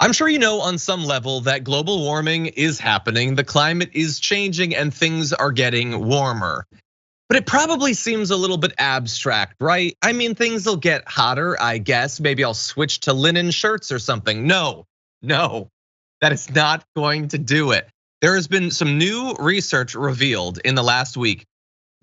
I'm sure you know on some level that global warming is happening, the climate is changing and things are getting warmer. But it probably seems a little bit abstract, right? I mean, things will get hotter, I guess. Maybe I'll switch to linen shirts or something. No, that is not going to do it. There has been some new research revealed in the last week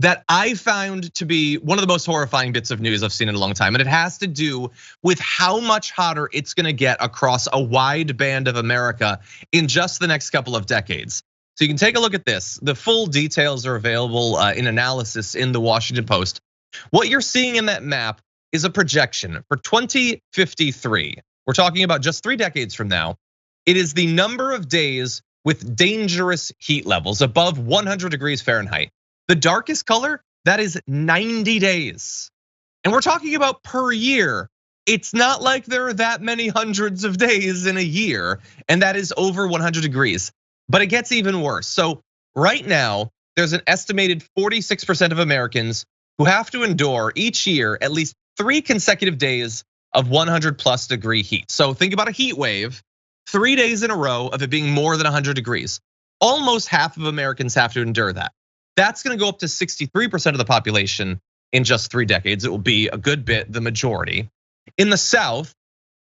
that I found to be one of the most horrifying bits of news I've seen in a long time. And it has to do with how much hotter it's gonna get across a wide band of America in just the next couple of decades. So you can take a look at this. The full details are available in analysis in the Washington Post. What you're seeing in that map is a projection for 2053. We're talking about just 3 decades from now. It is the number of days with dangerous heat levels above 100 degrees Fahrenheit. The darkest color, that is 90 days. And we're talking about per year. It's not like there are that many hundreds of days in a year, and that is over 100 degrees. But it gets even worse. So right now, there's an estimated 46% of Americans who have to endure each year at least 3 consecutive days of 100+ degree heat. So think about a heat wave, 3 days in a row of it being more than 100 degrees. Almost half of Americans have to endure that. That's gonna go up to 63% of the population in just 3 decades. It will be a good bit, the majority. In the South,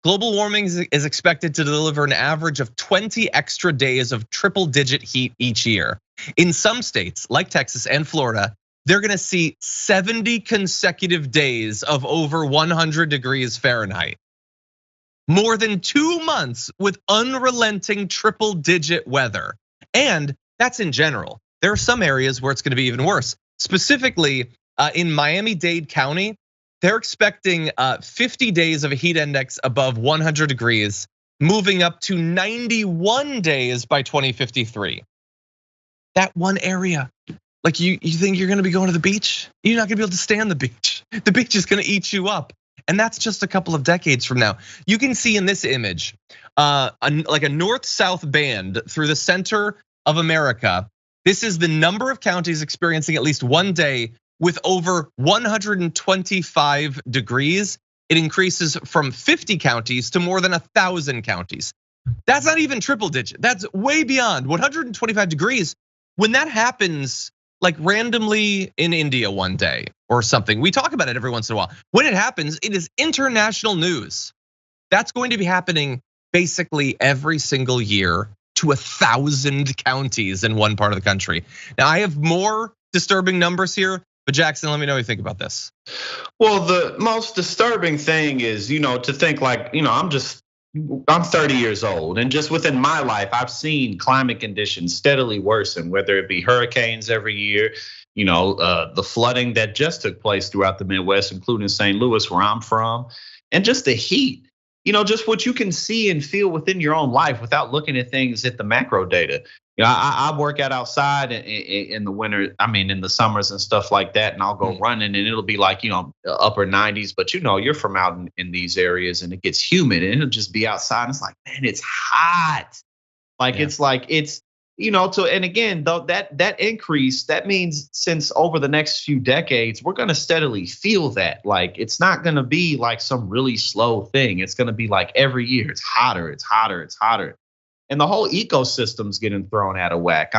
global warming is expected to deliver an average of 20 extra days of triple-digit heat each year. In some states, like Texas and Florida, they're gonna see 70 consecutive days of over 100 degrees Fahrenheit. More than 2 months with unrelenting triple-digit weather. And that's in general. There are some areas where it's gonna be even worse. Specifically, in Miami-Dade County, they're expecting 50 days of a heat index above 100 degrees, moving up to 91 days by 2053. That one area, like you think you're gonna be going to the beach? You're not gonna be able to stay on the beach. The beach is gonna eat you up. And that's just a couple of decades from now. You can see in this image, like a north-south band through the center of America. This is the number of counties experiencing at least one day with over 125 degrees. It increases from 50 counties to more than 1,000 counties. That's not even triple digit. That's way beyond 125 degrees. When that happens, like randomly in India one day or something, we talk about it every once in a while. When it happens, it is international news. That's going to be happening basically every single year to 1,000 counties in one part of the country. Now I have more disturbing numbers here, but Jackson, let me know what you think about this. Well, the most disturbing thing is, to think like, I'm 30 years old, and just within my life, I've seen climate conditions steadily worsen, whether it be hurricanes every year, the flooding that just took place throughout the Midwest, including St. Louis, where I'm from, and just the heat. Just what you can see and feel within your own life without looking at things at the macro data. I work out outside in the winter, in the summers and stuff like that, and I'll go running and it'll be like, upper 90s, but you're from out in these areas and it gets humid and it'll just be outside and it's like, man, it's hot. And again, though that increase, that means since over the next few decades, we're gonna steadily feel that. Like it's not gonna be like some really slow thing. It's gonna be like every year, it's hotter, it's hotter, it's hotter. And the whole ecosystem's getting thrown out of whack.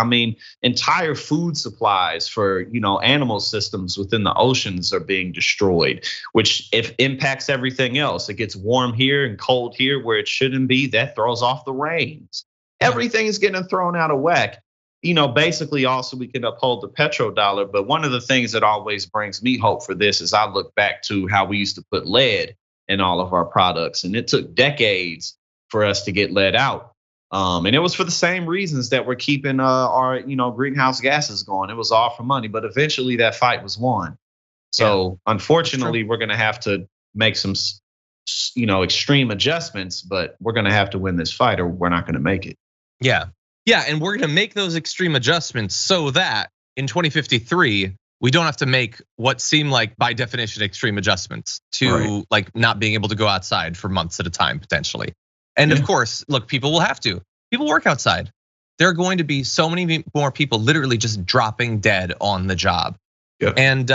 Entire food supplies for animal systems within the oceans are being destroyed, which if impacts everything else. It gets warm here and cold here where it shouldn't be. That throws off the rains. Everything is getting thrown out of whack. Basically also we can uphold the petrodollar, but one of the things that always brings me hope for this is I look back to how we used to put lead in all of our products, and it took decades for us to get lead out. And it was for the same reasons that we're keeping our greenhouse gases going. It was all for money, but eventually that fight was won. So unfortunately, we're gonna have to make some extreme adjustments, but we're gonna have to win this fight or we're not gonna make it. Yeah, and we're gonna make those extreme adjustments so that in 2053, we don't have to make what seem like by definition extreme adjustments to like not being able to go outside for months at a time potentially. And of course, look, people will have to. People work outside. There are going to be so many more people literally just dropping dead on the job. Yeah. And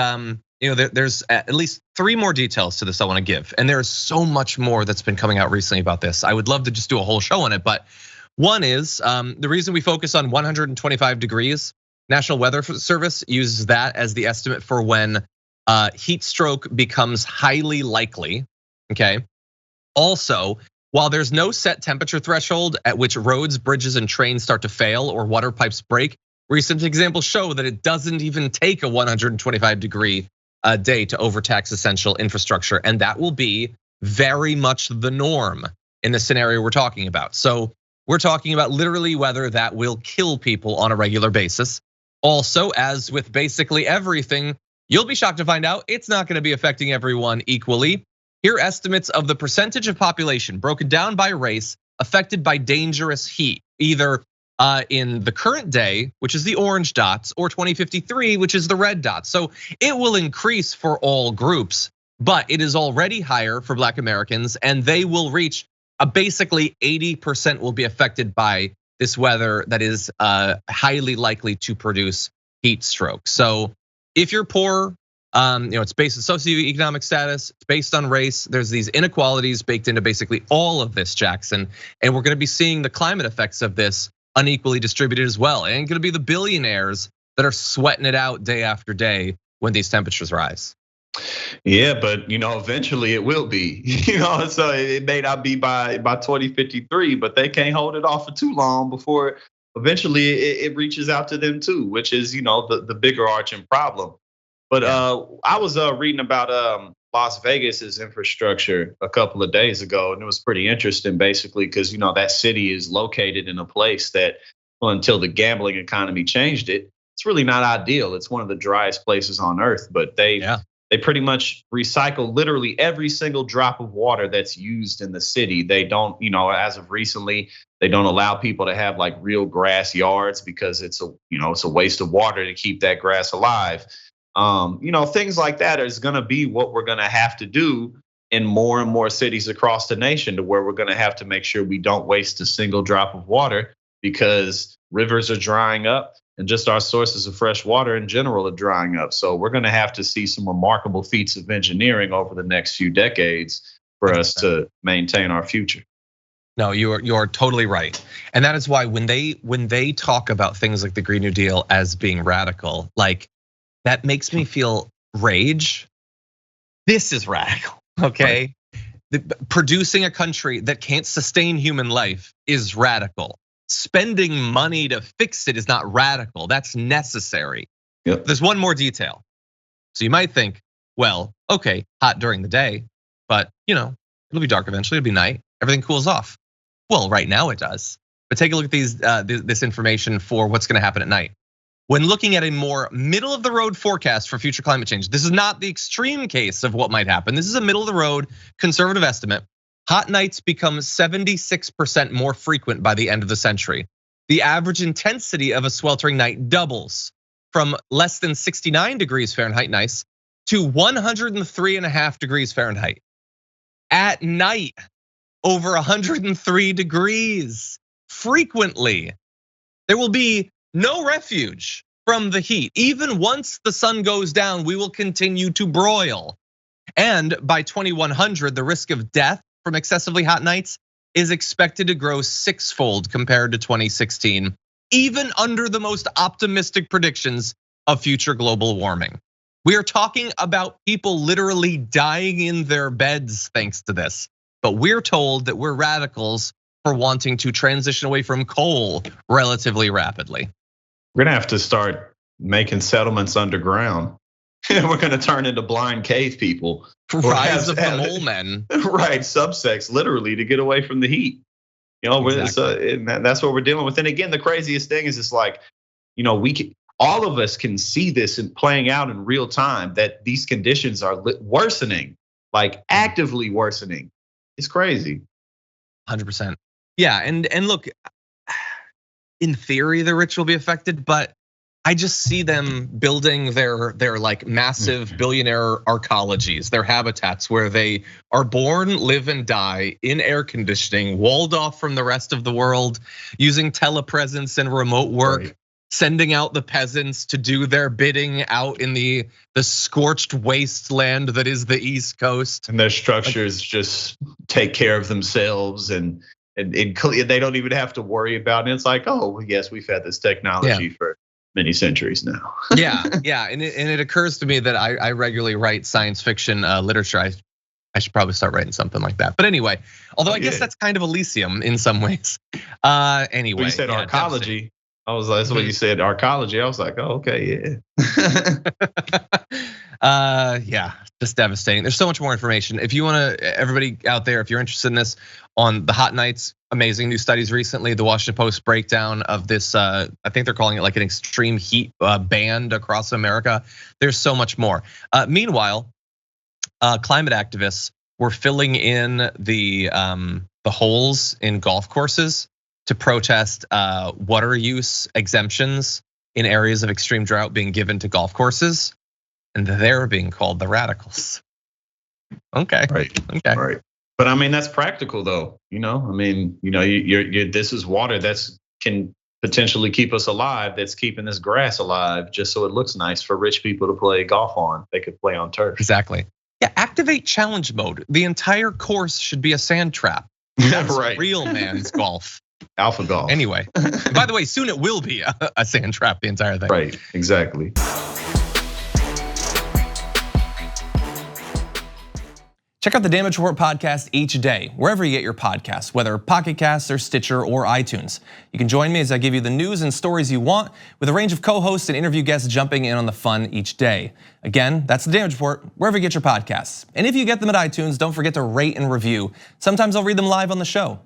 there's at least 3 more details to this I want to give. And there's so much more that's been coming out recently about this. I would love to just do a whole show on it. But one is the reason we focus on 125 degrees, National Weather Service uses that as the estimate for when heat stroke becomes highly likely, okay? Also, while there's no set temperature threshold at which roads, bridges, and trains start to fail or water pipes break, recent examples show that it doesn't even take a 125-degree day to overtax essential infrastructure, and that will be very much the norm in the scenario we're talking about. So we're talking about literally weather that will kill people on a regular basis. Also, as with basically everything, you'll be shocked to find out it's not gonna be affecting everyone equally. Here are estimates of the percentage of population broken down by race affected by dangerous heat, either in the current day, which is the orange dots, or 2053, which is the red dots. So it will increase for all groups, but it is already higher for Black Americans, and they will reach basically 80% will be affected by this weather that is highly likely to produce heat stroke. So if you're poor, it's based on socioeconomic status, it's based on race. There's these inequalities baked into basically all of this, Jackson. And we're gonna be seeing the climate effects of this unequally distributed as well. It ain't gonna be the billionaires that are sweating it out day after day when these temperatures rise. Yeah, but eventually it will be. So it may not be by 2053, but they can't hold it off for too long before eventually it reaches out to them too, which is the bigger arching problem. But I was reading about Las Vegas's infrastructure a couple of days ago, and it was pretty interesting, basically, because that city is located in a place that, until the gambling economy changed it, it's really not ideal. It's one of the driest places on earth, but they pretty much recycle literally every single drop of water that's used in the city. They don't, as of recently, they don't allow people to have like real grass yards because it's a waste of water to keep that grass alive. Things like that is gonna be what we're gonna have to do in more and more cities across the nation, to where we're gonna have to make sure we don't waste a single drop of water, because rivers are drying up and just our sources of fresh water in general are drying up. So we're gonna have to see some remarkable feats of engineering over the next few decades for us to maintain our future. No, you're totally right. And that is why when they talk about things like the Green New Deal as being radical, like, that makes me feel rage. This is radical, okay? Producing a country that can't sustain human life is radical. Spending money to fix it is not radical, that's necessary. Yep. There's one more detail. So you might think, well, okay, hot during the day, but it'll be dark eventually, it'll be night, everything cools off. Well, right now it does. But take a look at this information for what's gonna happen at night. When looking at a more middle of the road forecast for future climate change, this is not the extreme case of what might happen. This is a middle of the road conservative estimate. Hot nights become 76% more frequent by the end of the century. The average intensity of a sweltering night doubles from less than 69 degrees Fahrenheit nice to 103.5 degrees Fahrenheit. At night, over 103 degrees frequently. There will be no refuge from the heat. Even once the sun goes down, we will continue to broil. And by 2100, the risk of death from excessively hot nights is expected to grow 6-fold compared to 2016, even under the most optimistic predictions of future global warming. We are talking about people literally dying in their beds thanks to this. But we're told that we're radicals for wanting to transition away from coal relatively rapidly. We're gonna have to start making settlements underground. We're gonna turn into blind cave people. Rise of the mole men. Right, subsects, literally, to get away from the heat. Exactly. And that's what we're dealing with. And again, the craziest thing is, it's like, all of us can see this and playing out in real time, that these conditions are worsening, like actively worsening. It's crazy. 100%. Yeah, and look, in theory, the rich will be affected, but I just see them building their like massive billionaire arcologies, their habitats where they are born, live, and die in air conditioning, walled off from the rest of the world, using telepresence and remote work, sending out the peasants to do their bidding out in the scorched wasteland that is the East Coast. And their structures just take care of themselves, and they don't even have to worry about it. It's like, oh, yes, we've had this technology for many centuries now. yeah, and it occurs to me that I regularly write science fiction literature. I should probably start writing something like that. But anyway, although I guess that's kind of Elysium in some ways. Anyway, when you said arcology, I was like, that's what you said, arcology. I was like, oh, okay, yeah, just devastating. There's so much more information. If you want to, everybody out there, if you're interested in this, on the hot nights, amazing new studies recently. The Washington Post breakdown of this, I think they're calling it like an extreme heat band across America. There's so much more. Meanwhile, climate activists were filling in the holes in golf courses to protest water use exemptions in areas of extreme drought being given to golf courses, and they're being called the radicals. Okay. Right. But I mean, that's practical though. I mean, this is water that's can potentially keep us alive. That's keeping this grass alive, just so it looks nice for rich people to play golf on. They could play on turf. Exactly. Yeah, activate challenge mode. The entire course should be a sand trap. That's right. Real man's golf. Alpha golf. Anyway, by the way, soon it will be a sand trap, the entire thing. Right, exactly. Check out the Damage Report podcast each day, wherever you get your podcasts, whether Pocket Casts or Stitcher or iTunes. You can join me as I give you the news and stories you want, with a range of co-hosts and interview guests jumping in on the fun each day. Again, that's the Damage Report, wherever you get your podcasts. And if you get them at iTunes, don't forget to rate and review. Sometimes I'll read them live on the show.